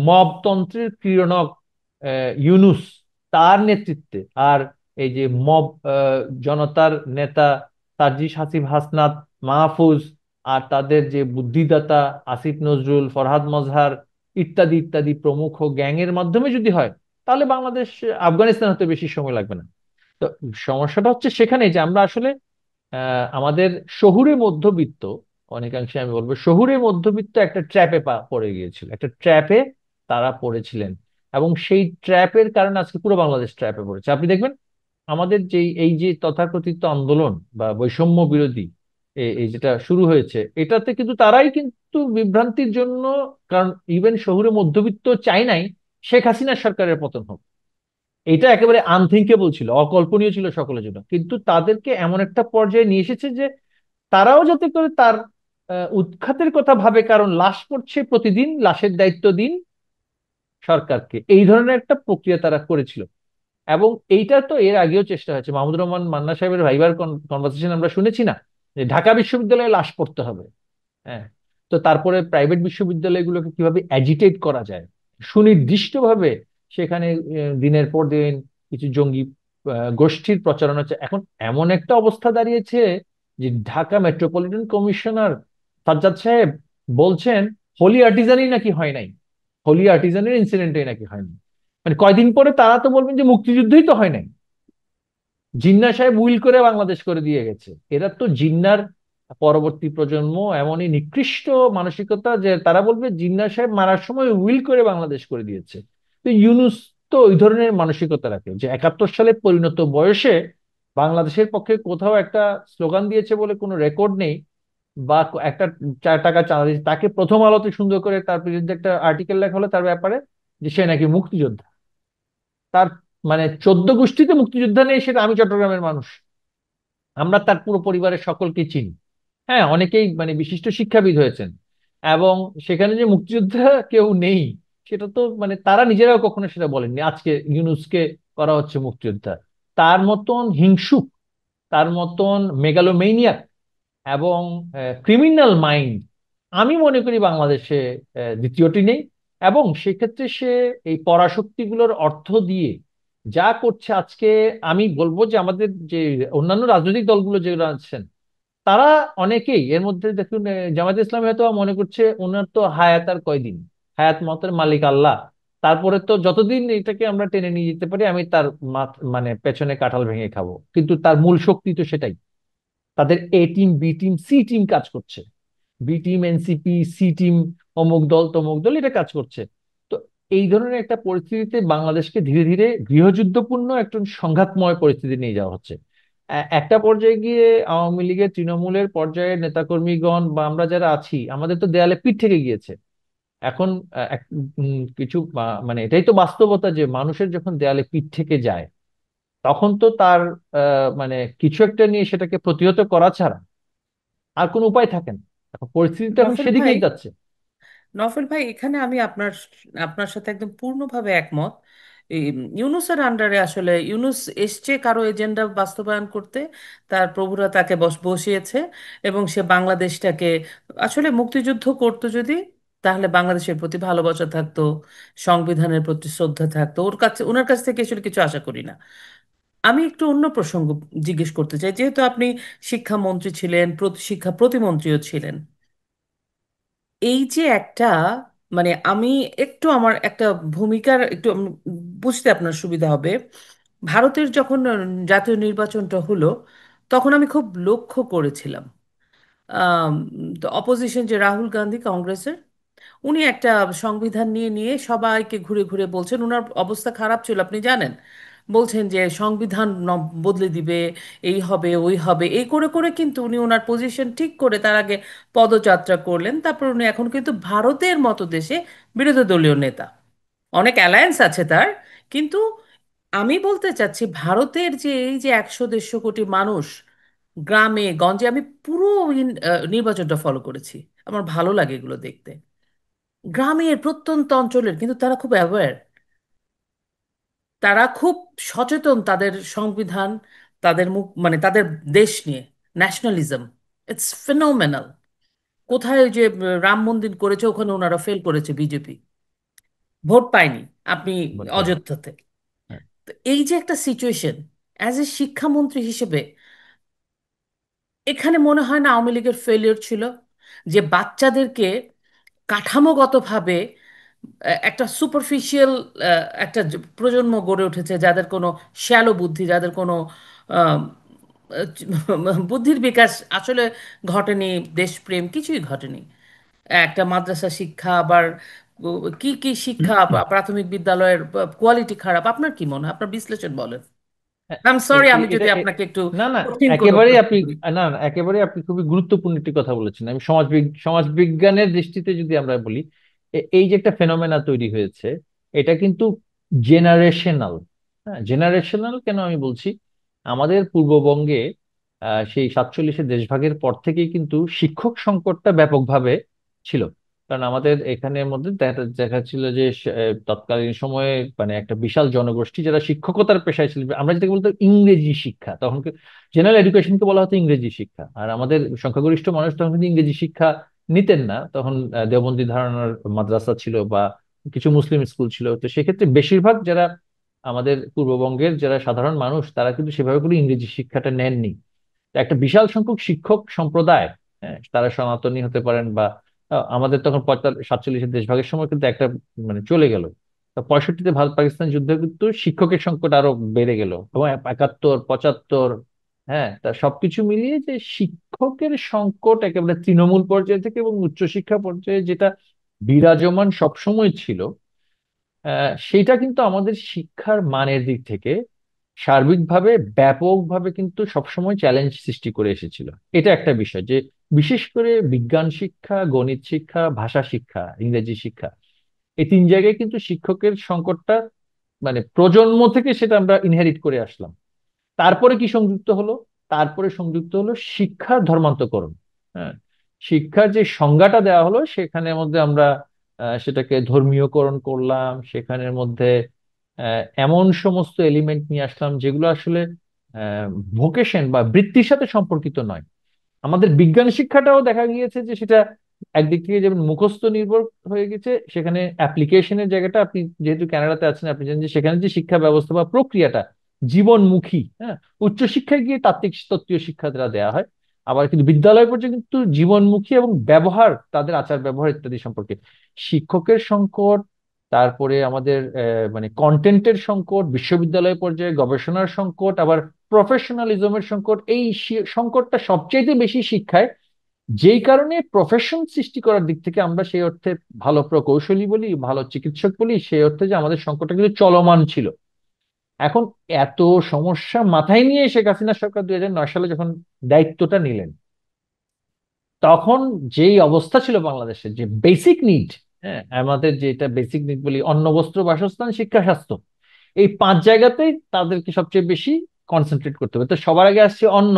S2: মবতন্ত্রের ক্রীড়নক ইউনুস, তার নেতৃত্বে, আর এই যে মব জনতার নেতা সার্জিস হাসিব হাসনাত মাহফুজ, আর তাদের যে বুদ্ধিদাতা আসিফ নজরুল, ফরহাদ মজহার ইত্যাদি ইত্যাদি প্রমুখ গ্যাংয়ের মাধ্যমে যদি হয়, তাহলে বাংলাদেশ আফগানিস্তান হতে বেশি সময় লাগবে না। তো সমস্যাটা হচ্ছে সেখানে যে আমরা আসলে আমাদের শহুরে মধ্যবিত্ত, অনেকাংশে আমি বলবো শহুরে মধ্যবিত্ত একটা ট্র্যাপে পড়ে গিয়েছিল, একটা ট্র্যাপে তারা পড়েছিলেন। এবং সেই ট্র্যাপের কারণে আজকে পুরো বাংলাদেশ ট্র্যাপে পড়েছে। আপনি দেখবেন আমাদের যে এই যে তথাকথিত আন্দোলন বা বৈষম্য বিরোধী এই যেটা শুরু হয়েছে, এটাতে কিন্তু তারাই কিন্তু বিভ্রান্তির জন্য, কারণ ইভেন শহুরে মধ্যবিত্ত চাই নাই শেখ হাসিনা সরকারের পতন হোক। এটা একেবারে আনথিঙ্কেবল ছিল, অকল্পনীয় ছিল সকলের জন্য, কিন্তু তাদেরকে এমন একটা পর্যায়ে নিয়ে এসেছে যে তারাও যাতে করে তার উৎখাতের কথা ভাবে, কারণ লাশ পড়ছে প্রতিদিন, লাশের দায়িত্ব দিন সরকারকে। এই ধরনের একটা প্রক্রিয়া তারা করেছিল। এবং এইটা তো এর আগেও চেষ্টা হয়েছে, মাহমুদুর রহমান মান্না সাহেবের ভাইবার কনভারসেশন আমরা শুনেছি না, যে ঢাকা বিশ্ববিদ্যালয়ে লাশ পড়তে হবে। হ্যাঁ। তো তারপরে প্রাইভেট বিশ্ববিদ্যালয়গুলোকে কিভাবে অ্যাজিটেট করা যায় সুনির্দিষ্টভাবে, সেখানে দিনের পর দিন কিছু জঙ্গি গোষ্ঠীর প্রচারণা হচ্ছে। এখন এমন একটা অবস্থা দাঁড়িয়েছে যে ঢাকা মেট্রোপলিটন কমিশনার সাজ্জাদ সাহেব বলছেন হোলি আর্টিজানই নাকি হয় নাই, হোলি আর্টিজানের ইনসিডেন্টই নাকি হয়নি। মানে কয়দিন পরে তারা তো বলবেন যে মুক্তিযুদ্ধই তো হয় নাই, জিন্না সাহেব উইল করে বাংলাদেশ করে দিয়ে গেছে। এরা তো জিন্নার পরবর্তী প্রজন্ম, এমনই নিকৃষ্ট মানসিকতা যে তারা বলবে জিন্না সাহেব মারার সময় উইল করে বাংলাদেশ করে দিয়েছে। তো ইউনুস তো ওই ধরনের মানসিকতা রাখে, যে 71 সালে পরিণত বয়সে বাংলাদেশের পক্ষে কোথাও একটা স্লোগান দিয়েছে বলে কোনো রেকর্ড নেই, বা একটা 4 টাকা চাঁদা দিয়েছে, তাকে প্রথম আলোতে সুন্দর করে তার বিরুদ্ধে একটা আর্টিকেল লেখা হলো তার ব্যাপারে, যে সে নাকি মুক্তিযোদ্ধা। তার মানে 14 গোষ্ঠীতে মুক্তিযোদ্ধা নেই, সেটা আমি চট্টগ্রামের মানুষ, আমরা তার পুরো পরিবারের সকলকে চিনি। হ্যাঁ, অনেকেই মানে বিশিষ্ট শিক্ষাবিদ হয়েছেন, এবং সেখানে যে মুক্তিযোদ্ধা কেউ নেই সেটা তো মানে তারা নিজেরাও কখনো সেটা বলেননি। আজকে ইউনূসকে করা হচ্ছে মুক্তিযোদ্ধা। তার মতন হিংসুক, তার মতন মেগালোমেনিয়াক এবং ক্রিমিনাল মাইন্ড আমি মনে করি বাংলাদেশে দ্বিতীয়টি নেই। এবং সেক্ষেত্রে সে এই পরাশক্তিগুলোর অর্থ দিয়ে যা করছে আজকে, আমি বলবো যে আমাদের যে অন্যান্য রাজনৈতিক দলগুলো যেগুলো আছেন, তারা অনেকেই এর মধ্যে দেখুন, জামায়াত ইসলামী হয়তো মনে করছে ওনার তো হায়াত আর কয়দিন, হায়াত মতের মালিক আল্লাহ, তারপরে তো যতদিন এটাকে আমরা টেনে নিয়ে যেতে পারি আমি তার মানে পেছনে কাঁঠাল ভেঙে খাবো। কিন্তু তার মূল শক্তি তো সেটাই, তাদের A team B team C team কাজ করছে, B team NCP C team অমুক দল তমুক দল এটা কাজ করছে। তো এই ধরনের একটা পরিস্থিতিতে বাংলাদেশকে ধীরে ধীরে গৃহযুদ্ধপূর্ণ একটা সংঘাতময় পরিস্থিতি নিয়ে যাওয়া হচ্ছে। একটা পর্যায়ে গিয়ে আওয়ামী লীগের তৃণমূলের পর্যায়ের নেতাকর্মীগণ বা আমরা যারা আছি আমাদের তো দেয়ালে পিঠ থেকে গিয়েছে। এখন কিছু মানে এটাই তো বাস্তবতা যে মানুষের যখন দেয়ালে পিঠ থেকে যায় তখন তো তার মানে কিছু একটা নিয়ে সেটাকে প্রতিহত করা ছাড়া আর কোনো উপায় থাকে না। এখন পরিস্থিতি তো এখন
S1: নফল ভাই,
S2: সেদিকেই যাচ্ছে।
S1: নফল ভাই, এখানে আমি আপনার আপনার সাথে একদম পূর্ণভাবে একমত। এই ইউনুসের আন্ডারে আসলে ইউনুস এসছে কারো এজেন্ডা বাস্তবায়ন করতে, তার প্রভুরা তাকে বসিয়েছে, এবং সে বাংলাদেশটাকে আসলে মুক্তিযুদ্ধ করতো যদি, তাহলে বাংলাদেশের প্রতি ভালোবাসা থাকতো, সংবিধানের প্রতি শ্রদ্ধা থাকতো, ওর কাছে ওনার কাছ থেকে আসলে কিছু আশা করি না। আমি একটু অন্য প্রসঙ্গ জিজ্ঞেস করতে চাই, যেহেতু আপনি শিক্ষামন্ত্রী ছিলেন, শিক্ষা প্রতিমন্ত্রীও ছিলেন, এই যে একটা মানে আমি একটু আমার একটা ভূমিকার একটু বুঝতে আপনার সুবিধা হবে। ভারতের যখন জাতীয় নির্বাচনটা হলো, তখন আমি খুব লক্ষ্য করেছিলাম আম, তো অপোজিশন যে রাহুল গান্ধী কংগ্রেসের, উনি একটা সংবিধান নিয়ে নিয়ে সবাইকে ঘুরে ঘুরে বলছেন, ওনার অবস্থা খারাপ ছিল আপনি জানেন, বলছেন যে সংবিধান বদলে দিবে, এই হবে ওই হবে, এই করে করে কিন্তু উনি ওনার পজিশন ঠিক করে তার আগে পদযাত্রা করলেন। তারপর উনি এখন কিন্তু ভারতের মতো দেশে বিরোধী দলীয় নেতা, অনেক অ্যালায়েন্স আছে তার, কিন্তু আমি বলতে চাচ্ছি ভারতের যে এই যে 100-150 কোটি মানুষ, গ্রামে গঞ্জে, আমি পুরো নির্বাচনটা ফলো করেছি, আমার ভালো লাগে এগুলো দেখতে। গ্রামের প্রত্যন্ত অঞ্চলের কিন্তু তারা খুব অ্যাওয়্যার, তারা খুব সচেতন তাদের সংবিধান, তাদের মুখ মানে তাদের দেশ নিয়ে, ন্যাশনালিজম, ইটস ফিনোমেনাল। কোথায় যে রাম মন্দির করেছে ওখানে ওনারা ফেল করেছে, বিজেপি ভোট পায়নি, আপনি
S2: বলতে পারেন।
S1: অযোধ্যাতে। তো এই যে একটা সিচুয়েশন, অ্যাজ এ শিক্ষামন্ত্রী হিসেবে এখানে মনে হয় না আওয়ামী লীগের ফেলিওর ছিল, যে বাচ্চাদেরকে কাঠামোগতভাবে একটা সুপারফিশিয়াল একটা প্রজন্ম গড়ে উঠেছে, যাদের কোনো শ্যালো বুদ্ধি, যাদের কোনো আহ, বুদ্ধির বিকাশ আসলে ঘটেনি, দেশপ্রেম কিছুই ঘটেনি। একটা মাদ্রাসা শিক্ষা আবার কি কি শিক্ষা, প্রাথমিক বিদ্যালয়ের কোয়ালিটি খারাপ, আপনার কি মনে হয়, আপনার বিশ্লেষণ বলেন।
S2: হ্যাঁ,
S1: আই এম সরি আমি
S2: এটা
S1: যদি আপনাকে একটু
S2: না না,
S1: কঠিন কোনো
S2: একেবারেই
S1: প্রশ্ন
S2: আপনি,
S1: করি।
S2: না না, একেবারেই আপনি খুবই গুরুত্বপূর্ণ একটি কথা বলেছেন। আমি সমাজ বিজ্ঞানের দৃষ্টিতে যদি আমরা বলি, এই যে একটা ফেনোমেনা তৈরি হয়েছে, এটা কিন্তু জেনারেশনাল। হ্যাঁ, জেনারেশনাল কেন আমি বলছি, আমাদের পূর্ববঙ্গে সেই 47-এর দেশভাগের পর থেকেই কিন্তু শিক্ষক সংকটটা ব্যাপকভাবে ছিল। কারণ আমাদের এখানের মধ্যে দেখা দেখা ছিল যে তৎকালীন সময়ে মানে একটা বিশাল জনগোষ্ঠী যারা শিক্ষকতার পেশায় ছিল, আমরা যেটাকে বলতো ইংরেজি শিক্ষা, তখন জেনারেল এডুকেশনকে বলা হতো ইংরেজি শিক্ষা, আর আমাদের সংখ্যাগরিষ্ঠ মানুষ তখন কিন্তু ইংরেজি শিক্ষা নিতেন না। তখন দেওবন্দি ধারণার মাদ্রাসা ছিল বা কিছু মুসলিম স্কুল ছিল, তো সেক্ষেত্রে বেশিরভাগ যারা আমাদের পূর্ববঙ্গের যারা সাধারণ মানুষ তারা কিন্তু সেভাবে করে ইংরেজি শিক্ষাটা নেননি। একটা বিশাল সংখ্যক শিক্ষক সম্প্রদায়, হ্যাঁ, তারা সনাতনী হতে পারেন বা আমাদের তখন 47-এর দেশভাগের সময় কিন্তু একটা মানে চলে গেল। তো 65-তে ভারত পাকিস্তান যুদ্ধে কিন্তু শিক্ষকের সংকট আরো বেড়ে গেল, এবং 71, 75, হ্যাঁ, তা সবকিছু মিলিয়ে যে শিক্ষকের সংকট একেবারে তৃণমূল পর্যায়ে থেকে এবং উচ্চশিক্ষা পর্যায়ে যেটা বিরাজমান সবসময় ছিল, সেইটা কিন্তু আমাদের শিক্ষার মানের দিক থেকে সার্বিকভাবে ব্যাপকভাবে কিন্তু সবসময় চ্যালেঞ্জ সৃষ্টি করে এসেছিল। এটা একটা বিষয় যে বিশেষ করে বিজ্ঞান শিক্ষা, গণিত শিক্ষা, ভাষা শিক্ষা, ইংরেজি শিক্ষা, এই তিন জায়গায় কিন্তু শিক্ষকের সংকটটা মানে প্রজন্ম থেকে সেটা আমরা ইনহেরিট করে আসলাম। তারপরে কি সংযুক্ত হলো? তারপরে সংযুক্ত হলো শিক্ষার ধর্মান্তকরণ। হ্যাঁ, শিক্ষার যে সংজ্ঞাটা দেওয়া হলো সেখানের মধ্যে আমরা সেটাকে ধর্মীয়করণ করলাম, সেখানের মধ্যে এমন সমস্ত এলিমেন্ট নিয়ে আসলাম যেগুলো আসলে ভোকেশন বা বৃত্তির সাথে সম্পর্কিত নয়। আমাদের বিজ্ঞান শিক্ষাটাও দেখা গিয়েছে যে সেটা একদিক থেকে যেমন মুখস্থ নির্ভর হয়ে গেছে, সেখানে অ্যাপ্লিকেশনের জায়গাটা, আপনি যেহেতু কানাডাতে আছেন আপনি জানেন যে সেখানে যে শিক্ষা ব্যবস্থা বা প্রক্রিয়াটা জীবনমুখী। হ্যাঁ, উচ্চশিক্ষায় গিয়ে তাত্ত্বিক তত্ত্বীয় শিক্ষা দ্বারা দেওয়া হয়, আবার কিন্তু বিদ্যালয় পর্যায়ে কিন্তু জীবনমুখী এবং ব্যবহার, তাদের আচার ব্যবহার ইত্যাদি সম্পর্কে শিক্ষকের সংকট। তারপরে আমাদের মানে কন্টেন্টের সংকট, বিশ্ববিদ্যালয় পর্যায়ে গবেষণার সংকট, আবার প্রফেশনালিজমের সংকট, এই সংকটটা সবচেয়ে বেশি শিক্ষায়। যেই কারণে প্রফেশন সৃষ্টি করার দিক থেকে আমরা সেই অর্থে ভালো প্রকৌশলী বলি, ভালো চিকিৎসক বলি, সেই অর্থে যে আমাদের সংকটটা কিন্তু চলমান ছিল। এখন এত সমস্যা মাথায় নিয়ে শেখ হাসিনা সরকার 2009 সালে যখন দায়িত্বটা নিলেন, তখন যেই অবস্থা ছিল বাংলাদেশের, যে বেসিক নিড, হ্যাঁ, আমাদের যেটা বেসিক নিড বলি, অন্ন বস্ত্র বাসস্থান শিক্ষা স্বাস্থ্য, এই পাঁচ জায়গাতেই তাদেরকে সবচেয়ে বেশি কনসেন্ট্রেট করতে হবে। তো সবার আগে আসছে অন্ন,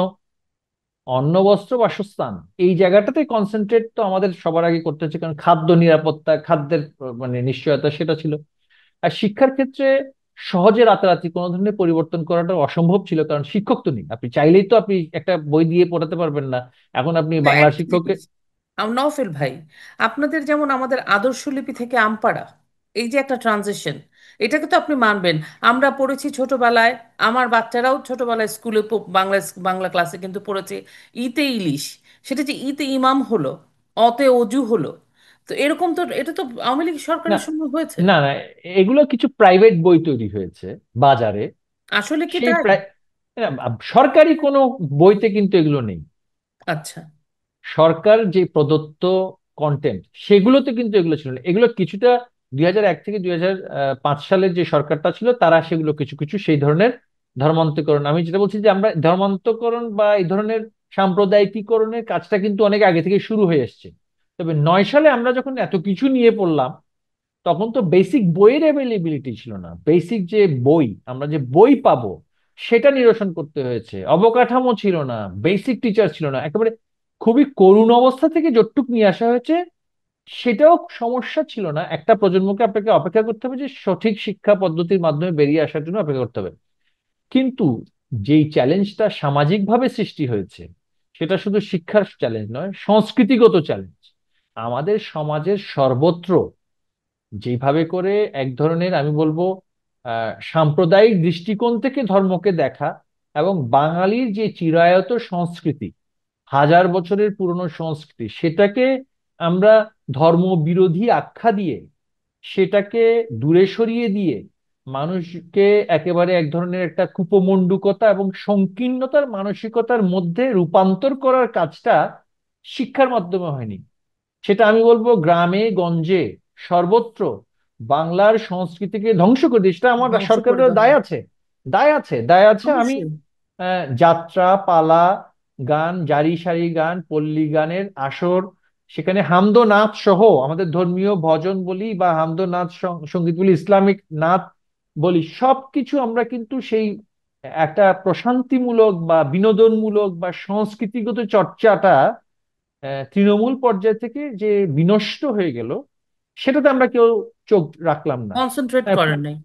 S2: অন্ন বস্ত্র বাসস্থান, এই জায়গাটাতে কনসেন্ট্রেট তো আমাদের সবার আগে করতে হচ্ছে, কারণ খাদ্য নিরাপত্তা, খাদ্যের মানে নিশ্চয়তা সেটা ছিল। আর শিক্ষার ক্ষেত্রে সহজে রাতারাতি কোনো ধরনের পরিবর্তন করাটা অসম্ভব ছিল, কারণ শিক্ষক তো নেই, আপনি চাইলেই তো আপনি একটা বই দিয়ে পড়াতে পারবেন না। এখন আপনি
S1: না,
S2: বাংলা
S1: একটা
S2: শিক্ষককে,
S1: জিনিস, নওফেল ভাই, আপনাদের যেমন আমাদের আদর্শলিপি থেকে আমপাড়া, এই যে একটা ট্রানজিশন, এটাকে তো আপনি মানবেন। আমরা পড়েছি ছোটবেলায়, আমার বাচ্চারাও ছোটবেলায় স্কুলে বাংলা বাংলা ক্লাসে কিন্তু পড়েছে ইতে ইলিশ, সেটা যে ইতে ইমাম হলো, অতে অজু হলো। তো এরকম তো, এটা তো আওয়ামী লীগ
S2: না
S1: সরকারের সময় হয়েছে।
S2: না না, এগুলো কিছু প্রাইভেট বই তৈরি হয়েছে বাজারে।
S1: আসলে কি
S2: সেই
S1: তাই?
S2: না, সরকারি কোনো বইতে কিন্তু এগুলো নেই।
S1: আচ্ছা।
S2: সরকার যে প্রদত্ত কন্টেন্ট সেগুলোতে কিন্তু এগুলো ছিল না। এগুলো কিছুটা 2001 থেকে 2005 সালের যে সরকারটা ছিল তারা সেগুলো কিছু কিছু সেই ধরনের ধর্মান্তকরণ, আমি যেটা বলছি যে আমরা ধর্মান্তকরণ বা এই ধরনের সাম্প্রদায়িকীকরণের কাজটা কিন্তু অনেক আগে থেকে শুরু হয়ে এসেছে। তবে 9 সালে আমরা যখন এত কিছু নিয়ে পড়লাম, তখন তো বেসিক বইয়ের অ্যাভেলেবিলিটি ছিল না। বেসিক যে বই, আমরা যে বই পাবো সেটা নিরসন করতে হয়েছে, অবকাঠামো ছিল না, বেসিক টিচার ছিল না, একেবারে খুবই করুণ অবস্থা থেকে যতটুক নিয়ে আসা হয়েছে সেটাও সমস্যা ছিল না। একটা প্রজন্মকে আপনাকে অপেক্ষা করতে হবে যে সঠিক শিক্ষা পদ্ধতির মাধ্যমে বেরিয়ে আসার জন্য অপেক্ষা করতে হবে। কিন্তু যেই চ্যালেঞ্জটা সামাজিকভাবে সৃষ্টি হয়েছে, সেটা শুধু শিক্ষার চ্যালেঞ্জ নয়, সংস্কৃতিগত চ্যালেঞ্জ। আমাদের সমাজের সর্বত্র যেভাবে করে এক ধরনের, আমি বলবো, সাম্প্রদায়িক দৃষ্টিকোণ থেকে ধর্মকে দেখা, এবং বাঙালির যে চিরায়ত সংস্কৃতি, হাজার বছরের পুরনো সংস্কৃতি, সেটাকে আমরা ধর্ম বিরোধী আখ্যা দিয়ে, সেটাকে দূরে সরিয়ে দিয়ে মানুষকে একেবারে এক ধরনের একটা কুপমণ্ডুকতা এবং সংকীর্ণতার মানসিকতার মধ্যে রূপান্তর করার কাজটা শিক্ষার মাধ্যমে হয়নি। সেটা আমি বলবো গ্রামে গঞ্জে সর্বত্র বাংলার সংস্কৃতিকে ধ্বংস করে দিচ্ছে। সেটা আমার
S1: ধ্বংস করে
S2: সরকারের
S1: দেওয়া
S2: দায়
S1: হয়।
S2: আছে, দায় আছে, দায় আছে। আমি
S1: অবশ্যই।
S2: যাত্রা পালা, গান, জারি সারি গান, পল্লী গানের আসর, সেখানে হামদো নাচ সহ আমাদের ধর্মীয় ভজন বলি বা হামদো নাচ সঙ্গীত বলি, ইসলামিক নাচ বলি, সবকিছু আমরা কিন্তু সেই একটা প্রশান্তিমূলক বা বিনোদনমূলক বা সংস্কৃতিগত চর্চাটা তৃণমূল পর্যায় থেকে যে বিনষ্ট হয়ে গেল, সেটাতে আমরা কেউ চোখ রাখলাম না।
S1: কনসেন্ট্রেট
S2: হ্যাঁ,
S1: করেন নাই।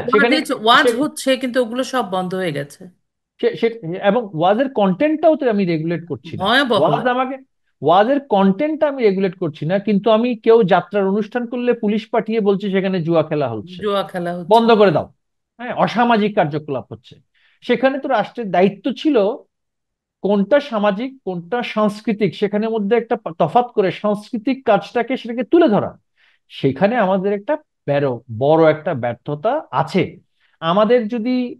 S2: সেখানে
S1: ওয়াজ
S2: সে-
S1: হচ্ছে কিন্তু ওগুলো সব বন্ধ হয়ে গেছে।
S2: এবং ওয়াজের কন্টেন্টটাও তো আমি রেগুলেট করছি না।
S1: ভয়াবহ।
S2: ওয়াজ আমাকে ওয়াজের কন্টেন্টটা আমি রেগুলেট করছি না, কিন্তু আমি কেউ যাত্রার অনুষ্ঠান করলে পুলিশ পাঠিয়ে বলছি সেখানে জুয়া খেলা হচ্ছে,
S1: জুয়া খেলা হচ্ছে।
S2: বন্ধ করে দাও। হ্যাঁ, অসামাজিক কার্যকলাপ হচ্ছে। সেখানে তো রাষ্ট্রের দায়িত্ব ছিল কোনটা সামাজিক কোনটা সাংস্কৃতিক, সেখানের মধ্যে একটা তফাৎ করে সাংস্কৃতিক কাজটাকে সেটাকে তুলে ধরা। সেখানে আমাদের একটা বড় বড় একটা ব্যর্থতা আছে। আমাদের যদি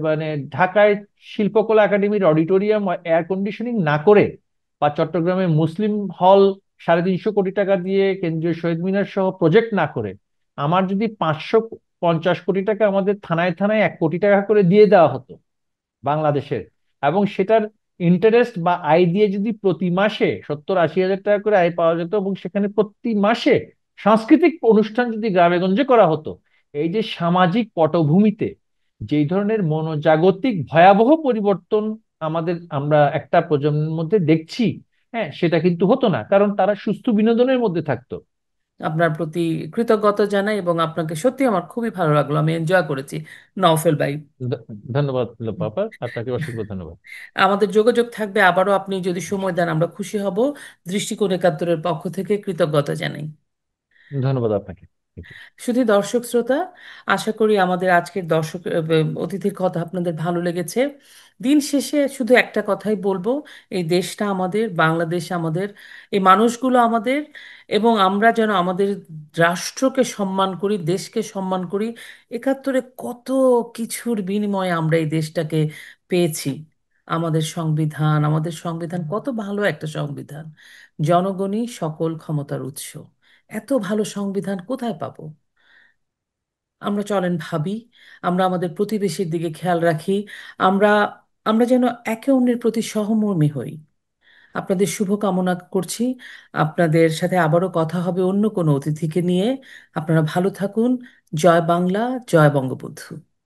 S2: মানে ঢাকায় শিল্পকলা একাডেমির অডিটোরিয়াম এয়ার কন্ডিশনিং না করে, বা চট্টগ্রামে মুসলিম হল 350 কোটি টাকা দিয়ে কেন্দ্রীয় শহীদ মিনার সহ প্রজেক্ট না করে, আমার যদি 550 কোটি টাকা আমাদের থানায় থানায় 1 কোটি টাকা করে দিয়ে দেওয়া হতো বাংলাদেশের, এবং সেটার ইন্টারেস্ট বা আয় দিয়ে যদি প্রতি মাসে 70-80 হাজার টাকা করে আয় পাওয়া যেত, এবং সেখানে প্রতি মাসে সাংস্কৃতিক অনুষ্ঠান যদি গ্রামে গঞ্জে করা হতো, এই যে সামাজিক পটভূমিতে যেই ধরনের মনোজাগতিক ভয়াবহ পরিবর্তন আমরা একটা প্রজন্মের মধ্যে দেখছি, হ্যাঁ, সেটা কিন্তু হতো না, কারণ তারা সুস্থ বিনোদনের মধ্যে থাকতো।
S1: আপনার প্রতি কৃতজ্ঞতা জানাই, এবং আপনাকে সত্যি আমার খুবই ভালো লাগলো, আমি এনজয় করেছি নওফেল ভাই।
S2: ধ- ধন্যবাদ পাপা, আপনাকে অসংখ্য ধন্যবাদ।
S1: আমাদের যোগাযোগ থাকবে আবারও, আপনি যদি সময় দেন আমরা খুশি হব। দৃষ্টিকোণ একাত্তরের পক্ষ থেকে কৃতজ্ঞতা জানাই।
S2: ধন্যবাদ আপনাকে।
S1: শুধু দর্শক শ্রোতা, আশা করি আমাদের আজকের অতিথির কথা আপনাদের ভালো লেগেছে। দিন শেষে শুধু একটা কথাই বলবো, এই দেশটা আমাদের, বাংলাদেশ আমাদের, এই মানুষগুলো আমাদের, এবং আমরা যেন আমাদের রাষ্ট্রকে সম্মান করি, দেশকে সম্মান করি। একাত্তরে কত কিছুর বিনিময়ে আমরা এই দেশটাকে পেয়েছি। আমাদের সংবিধান কত ভালো একটা সংবিধান। জনগণই সকল ক্ষমতার উৎস। এত ভালো সংবিধান কোথায় পাবো? আমরা চলেন ভাবি, আমরা আমাদের প্রতিবেশীর দিকে খেয়াল রাখি, আমরা আমরা যেন একে অন্যের প্রতি সহমর্মী হই। আপনাদের শুভ কামনা করছি। আপনাদের সাথে আবারও কথা হবে অন্য কোনো অতিথিকে নিয়ে। আপনারা ভালো থাকুন। জয় বাংলা, জয় বঙ্গবন্ধু।